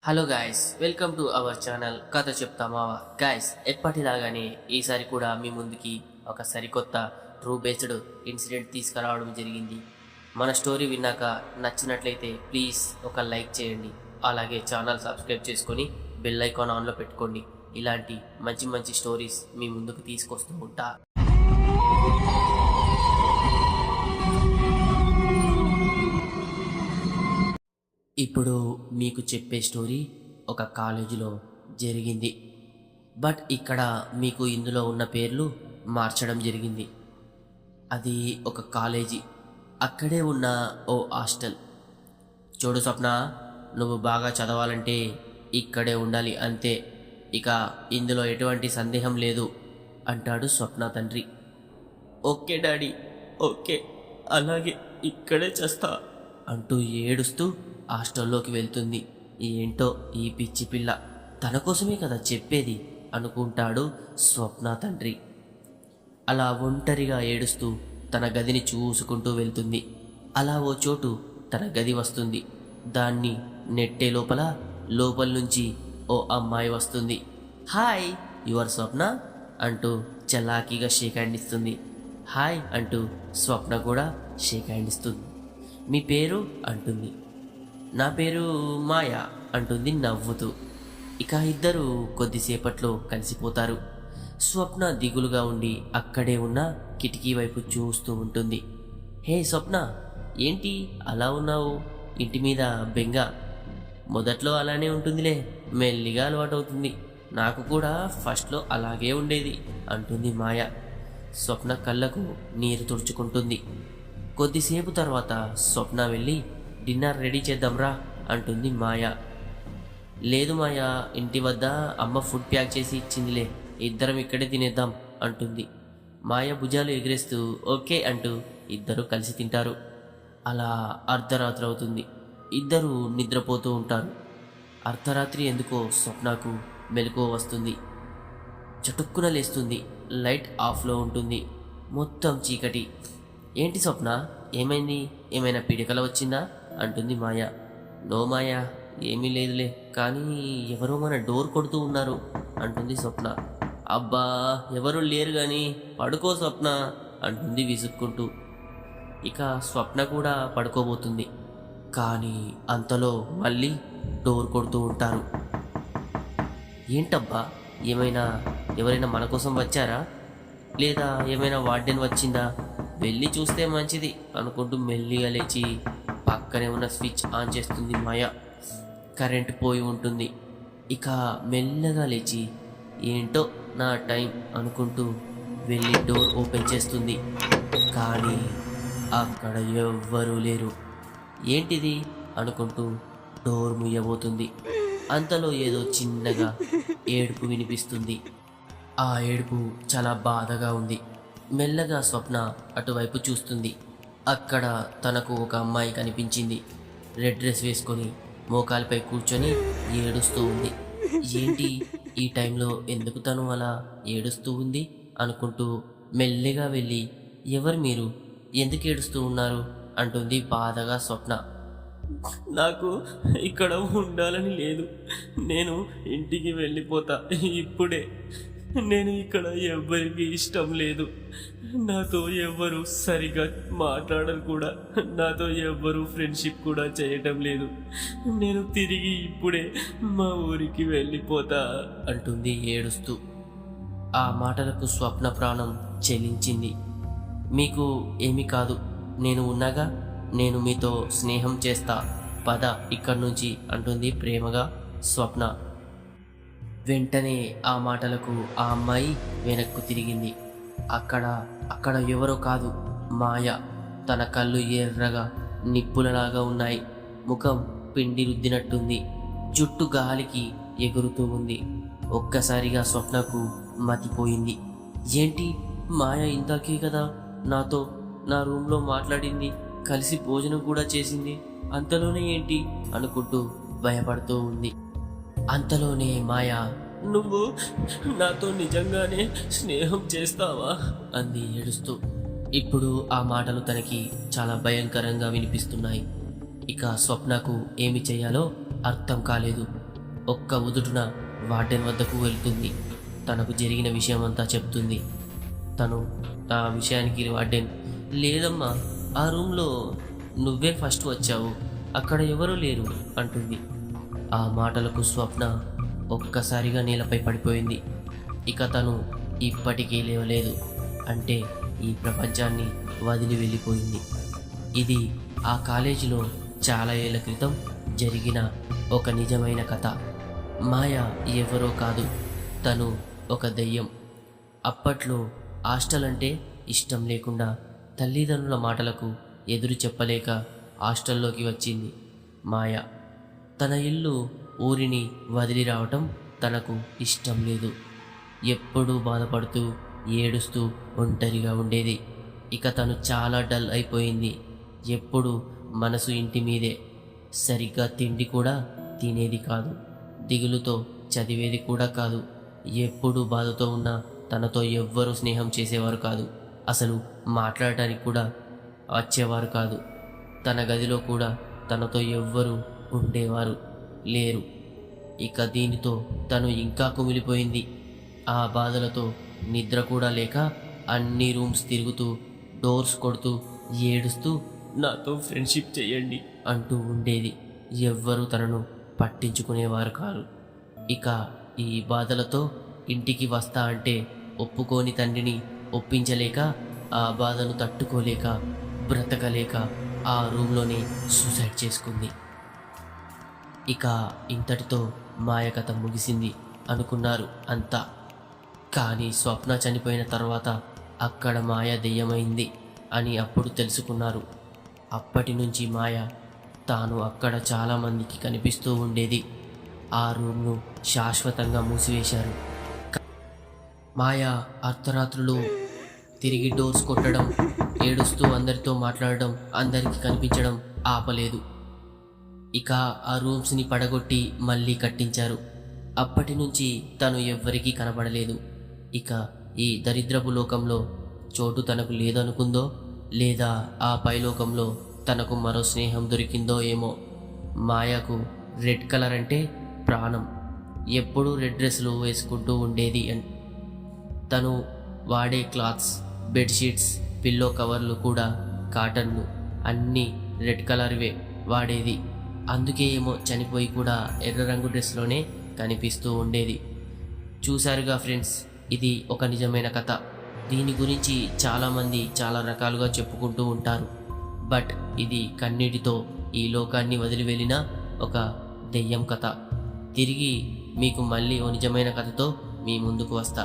Hello guys, welcome to our channel కథ చెప్తామా. Guys, ఎప్పటిలాగానే ఈసారి కూడా మీ ముందుకి ఒక సరికొత్త ట్రూ బేస్డ్ ఇన్సిడెంట్ తీసుకురావడం జరిగింది. మన స్టోరీ విన్నాక నచ్చినట్లయితే ప్లీజ్ ఒక లైక్ చేయండి. అలాగే ఛానల్ సబ్స్క్రైబ్ చేసుకొని బెల్ ఐకాన్ ఆన్లో పెట్టుకోండి. ఇలాంటి మంచి మంచి స్టోరీస్ మీ ముందుకు తీసుకొస్తూ ఉంటా. ఇప్పుడు మీకు చెప్పే స్టోరీ ఒక కాలేజీలో జరిగింది. బట్ ఇక్కడ మీకు ఇందులో ఉన్న పేర్లు మార్చడం జరిగింది. అది ఒక కాలేజీ, అక్కడే ఉన్న ఓ హాస్టల్. చూడు స్వప్న, నువ్వు బాగా చదవాలంటే ఇక్కడే ఉండాలి అంతే, ఇక ఇందులో ఎటువంటి సందేహం లేదు అంటాడు స్వప్న తండ్రి. ఓకే డాడీ, ఓకే, అలాగే ఇక్కడే చేస్తా అంటూ ఏడుస్తూ హాస్టల్లోకి వెళ్తుంది. ఏంటో ఈ పిచ్చి పిల్ల, తన కోసమే కదా చెప్పేది అనుకుంటాడు స్వప్న తండ్రి. అలా ఒంటరిగా ఏడుస్తూ తన గదిని చూసుకుంటూ వెళ్తుంది. అలా ఓ చోటు తన గది వస్తుంది. దాన్ని నెట్టే లోపల నుంచి ఓ అమ్మాయి వస్తుంది. హాయ్, యువర్ స్వప్న అంటూ చలాకీగా షేక్ హ్యాండ్ ఇస్తుంది. హాయ్ అంటూ స్వప్న కూడా షేక్ హ్యాండ్ ఇస్తుంది. మీ పేరు అంటుంది. నా పేరు మాయా అంటుంది నవ్వుతూ. ఇక ఇద్దరు కొద్దిసేపట్లో కలిసిపోతారు. స్వప్న దిగులుగా ఉండి అక్కడే ఉన్న కిటికీ వైపు చూస్తూ ఉంటుంది. హే స్వప్న, ఏంటి అలా ఉన్నావు? ఇంటి మీద బెంగ? మొదట్లో అలానే ఉంటుందిలే, మెల్లిగా అలవాటవుతుంది. నాకు కూడా ఫస్ట్లో అలాగే ఉండేది అంటుంది మాయ. స్వప్న కళ్ళకు నీరు తుడుచుకుంటుంది. కొద్దిసేపు తర్వాత స్వప్న వెళ్ళి డిన్నర్ రెడీ చేద్దాంరా అంటుంది మాయ. లేదు మాయ, ఇంటి వద్ద అమ్మ ఫుడ్ ప్యాక్ చేసి ఇచ్చిందిలే, ఇద్దరం ఇక్కడే తినేద్దాం అంటుంది. మాయ భుజాలు ఎగిరేస్తూ ఓకే అంటూ ఇద్దరు కలిసి తింటారు. అలా అర్ధరాత్రి అవుతుంది. ఇద్దరు నిద్రపోతూ ఉంటారు. అర్ధరాత్రి ఎందుకో స్వప్నకు మెలకువ వస్తుంది. చటుక్కున లేస్తుంది. లైట్ ఆఫ్లో ఉంటుంది. మొత్తం చీకటి. ఏంటి స్వప్న, ఏమైంది? ఏమైనా పిడికల వచ్చిందా అంటుంది మాయ. నో మాయా, ఏమీ లేదులే, కానీ ఎవరో మన డోర్ కొడుతూ ఉన్నారు అంటుంది స్వప్న. అబ్బా, ఎవరు లేరు కానీ పడుకో స్వప్న అంటుంది విసుక్కుంటూ. ఇక స్వప్న కూడా పడుకోబోతుంది. కానీ అంతలో మళ్ళీ డోర్ కొడుతూ ఉంటారు. ఏంటబ్బా, ఎవరైనా మన కోసం వచ్చారా? లేదా ఏమైనా వార్డెన్ వచ్చిందా? వెళ్ళి చూస్తే మంచిది అనుకుంటూ మెల్లిగా లేచి పక్కనే ఉన్న స్విచ్ ఆన్ చేస్తుంది మాయ. కరెంట్ పోయి ఉంటుంది. ఇక మెల్లగా లేచి ఏంటో నా టైం అనుకుంటూ వెళ్ళి డోర్ ఓపెన్ చేస్తుంది. కానీ అక్కడ ఎవ్వరూ లేరు. ఏంటిది అనుకుంటూ డోర్ ముయ్యబోతుంది. అంతలో ఏదో చిన్నగా ఏడుపు వినిపిస్తుంది. ఆ ఏడుపు చాలా బాధగా ఉంది. మెల్లగా స్వప్న అటువైపు చూస్తుంది. అక్కడ తనకు ఒక అమ్మాయి కనిపించింది. రెడ్ డ్రెస్ వేసుకొని మోకాలపై కూర్చొని ఏడుస్తూ ఉంది. ఏంటి ఈ టైంలో ఎందుకు తను అలా ఏడుస్తూ ఉంది అనుకుంటూ మెల్లిగా వెళ్ళి ఎవరు మీరు, ఎందుకు ఏడుస్తూ ఉన్నారు అంటుంది బాధగా స్వప్న. నాకు ఇక్కడ ఉండాలని లేదు, నేను ఇంటికి వెళ్ళిపోతా ఇప్పుడే. నేను ఇక్కడ ఎవ్వరికి ఇష్టం లేదు, నాతో ఎవ్వరు సరిగా మాట్లాడరు కూడా, నాతో ఎవ్వరు ఫ్రెండ్షిప్ కూడా చేయటం లేదు. నేను తిరిగి ఇప్పుడే మా ఊరికి వెళ్ళిపోతా అంటుంది ఏడుస్తూ. ఆ మాటలకు స్వప్న ప్రాణం చెలించింది. మీకు ఏమీ కాదు, నేను ఉన్నాగా, నేను మీతో స్నేహం చేస్తా, పద ఇక్కడి నుంచి అంటుంది ప్రేమగా స్వప్న. వెంటనే ఆ మాటలకు ఆ అమ్మాయి వెనక్కు తిరిగింది. అక్కడ ఎవరో కాదు, మాయ. తన కళ్ళు ఎర్రగా నిప్పులలాగా ఉన్నాయి. ముఖం పిండి రుద్దినట్టుంది. జుట్టు గాలికి ఎగురుతూ ఉంది. ఒక్కసారిగా స్వప్నకు మతిపోయింది. ఏంటి, మాయ ఇందాకే కదా నాతో నా రూమ్లో మాట్లాడింది, కలిసి భోజనం కూడా చేసింది, అంతలోనే ఏంటి అనుకుంటూ భయపడుతూ ఉంది. అంతలోనే మాయ, నువ్వు నాతో నిజంగానే స్నేహం చేస్తావా అంది ఏడుస్తూ. ఇప్పుడు ఆ మాటలు తనకి చాలా భయంకరంగా వినిపిస్తున్నాయి. ఇక స్వప్నకు ఏమి చేయాలో అర్థం కాలేదు. ఒక్క ఉదుటున వార్డెన్ వద్దకు వెళ్తుంది. తనకు జరిగిన విషయమంతా చెప్తుంది. తను ఆ విషయానికి వార్డెన్, లేదమ్మా, ఆ రూమ్లో నువ్వే ఫస్ట్ వచ్చావు, అక్కడ ఎవరూ లేరు అంటుంది. ఆ మాటలకు స్వప్న ఒక్కసారిగా నేలపై పడిపోయింది. ఇక తను ఇప్పటికీ లేవలేదు. అంటే ఈ ప్రపంచాన్ని వదిలి వెళ్ళిపోయింది. ఇది ఆ కాలేజీలో చాలా ఏళ్ల క్రితం జరిగిన ఒక నిజమైన కథ. మాయ ఎవరో కాదు, తను ఒక దెయ్యం. అప్పట్లో హాస్టల్ అంటే ఇష్టం లేకుండా తల్లిదండ్రుల మాటలకు ఎదురు చెప్పలేక హాస్టల్లోకి వచ్చింది మాయ. తన ఇల్లు ఊరిని వదిలి రావటం తనకు ఇష్టం లేదు. ఎప్పుడూ బాధపడుతూ ఏడుస్తూ ఒంటరిగా ఉండేది. ఇక తను చాలా డల్ అయిపోయింది. ఎప్పుడు మనసు ఇంటి మీదే. సరిగ్గా తిండి కూడా తినేది కాదు. దిగులుతో చదివేది కూడా కాదు. ఎప్పుడూ బాధతో ఉన్న తనతో ఎవ్వరూ స్నేహం చేసేవారు కాదు. అసలు మాట్లాడటానికి కూడా వచ్చేవారు కాదు. తన గదిలో కూడా తనతో ఎవ్వరూ ఉండేవారు లేరు. ఇక దీనితో తను ఇంకా కుమిలిపోయింది. ఆ బాధలతో నిద్ర కూడా లేక అన్ని రూమ్స్ తిరుగుతూ డోర్స్ కొడుతూ ఏడుస్తూ నాతో ఫ్రెండ్షిప్ చేయండి అంటూ ఉండేది. ఎవ్వరూ తనను పట్టించుకునేవారు కాదు. ఇక ఈ బాధలతో ఇంటికి వస్తా అంటే ఒప్పుకోని తండ్రిని ఒప్పించలేక, ఆ బాధను తట్టుకోలేక, బ్రతకలేక ఆ రూమ్లోనే సూసైడ్ చేసుకుంది. ఇక ఇంతటితో మాయ కథ ముగిసింది అనుకున్నారు అంతా. కానీ స్వప్న చనిపోయిన తర్వాత అక్కడ మాయ దెయ్యమైంది అని అప్పుడు తెలుసుకున్నారు. అప్పటి నుంచి మాయ తాను అక్కడ చాలామందికి కనిపిస్తూ ఉండేది. ఆ రూమ్ను శాశ్వతంగా మూసివేశారు. మాయ అర్ధరాత్రులు తిరిగి డోర్స్ కొట్టడం, ఏడుస్తూ అందరితో మాట్లాడడం, అందరికీ కనిపించడం ఆపలేదు. ఇక ఆ రూమ్స్ని పడగొట్టి మళ్ళీ కట్టించారు. అప్పటి నుంచి తను ఎవ్వరికీ కనబడలేదు. ఇక ఈ దరిద్రపు లోకంలో చోటు తనకు లేదనుకుందో, లేదా ఆ పైలోకంలో తనకు మరో స్నేహం దొరికిందో ఏమో. మాయకు రెడ్ కలర్ అంటే ప్రాణం. ఎప్పుడూ రెడ్ డ్రెస్సులు వేసుకుంటూ ఉండేది. తను వాడే క్లాత్స్, బెడ్షీట్స్, పిల్లో కవర్లు కూడా కాటన్లు అన్నీ రెడ్ కలర్వే వాడేది. అందుకే ఏమో చనిపోయి కూడా ఎర్ర రంగు డ్రెస్లోనే కనిపిస్తూ ఉండేది. చూశారుగా ఫ్రెండ్స్, ఇది ఒక నిజమైన కథ. దీని గురించి చాలామంది చాలా రకాలుగా చెప్పుకుంటూ ఉంటారు. బట్ ఇది కన్నీటితో ఈ లోకాన్ని వదిలి వెళ్ళిన ఒక దెయ్యం కథ. తిరిగి మీకు మళ్ళీ ఓ నిజమైన కథతో మీ ముందుకు వస్తా.